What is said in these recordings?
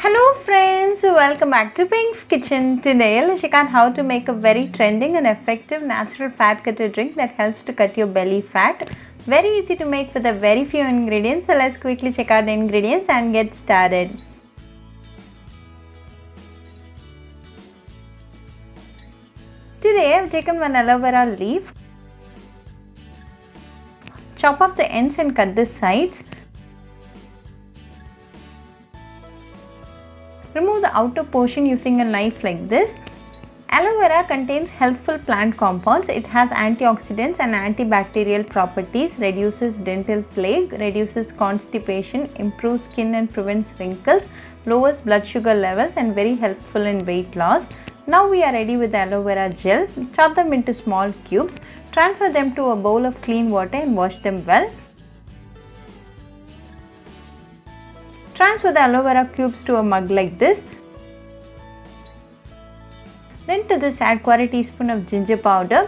Hello friends, welcome back to Pink's Kitchen. Today let's check out how to make a very trending and effective natural fat cutter drink that helps to cut your belly fat. Very easy to make with a very few ingredients. So let's quickly check out the ingredients and get started. Today I have taken one aloe vera leaf. Chop off the ends and cut the sides. Remove the outer portion using a knife like this. Aloe vera contains healthful plant compounds. It has antioxidants and antibacterial properties, reduces dental plaque, reduces constipation, improves skin and prevents wrinkles, lowers blood sugar levels and very helpful in weight loss. Now we are ready with the aloe vera gel. Chop them into small cubes. Transfer them to a bowl of clean water and wash them well. Transfer the aloe vera cubes to a mug like this. Then to this add 1/4 teaspoon of ginger powder.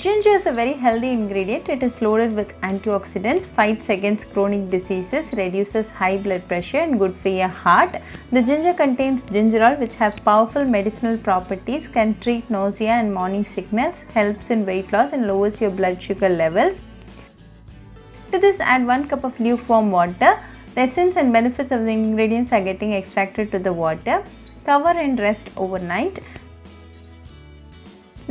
Ginger is a very healthy ingredient. It is loaded with antioxidants, fights against chronic diseases, reduces high blood pressure and good for your heart. The ginger contains gingerol which has powerful medicinal properties, can treat nausea and morning sickness, helps in weight loss and lowers your blood sugar levels. To this add 1 cup of lukewarm water. The essence and benefits of the ingredients are getting extracted to the water. Cover and rest overnight.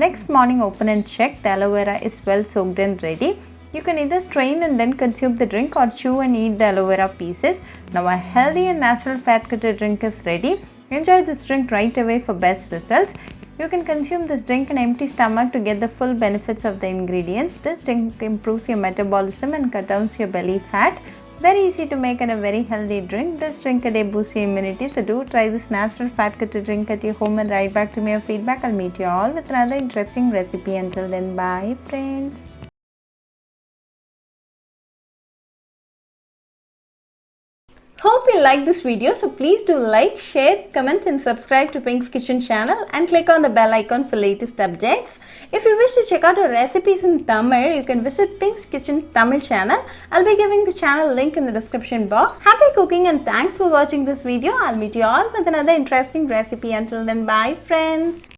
Next morning open and check. The aloe vera is well soaked and ready. You can either strain and then consume the drink or chew and eat the aloe vera pieces. Now a healthy and natural fat cutter drink is ready. Enjoy this drink right away for best results. You can consume this drink on an empty stomach to get the full benefits of the ingredients. This drink improves your metabolism and cuts down your belly fat. Very easy to make and a very healthy drink. This drink a day boosts your immunity. So do try this natural fat cutter drink at your home and write back to me your feedback. I'll meet you all with another interesting recipe. Until then, bye friends. Hope you like this video, so please do like, share, comment and subscribe to Pink's Kitchen channel and click on the bell icon for latest updates. If you wish to check out our recipes in Tamil, you can visit Pink's Kitchen Tamil channel. I'll be giving the channel link in the description box. Happy cooking and thanks for watching this video. I'll meet you all with another interesting recipe. Until then, bye friends.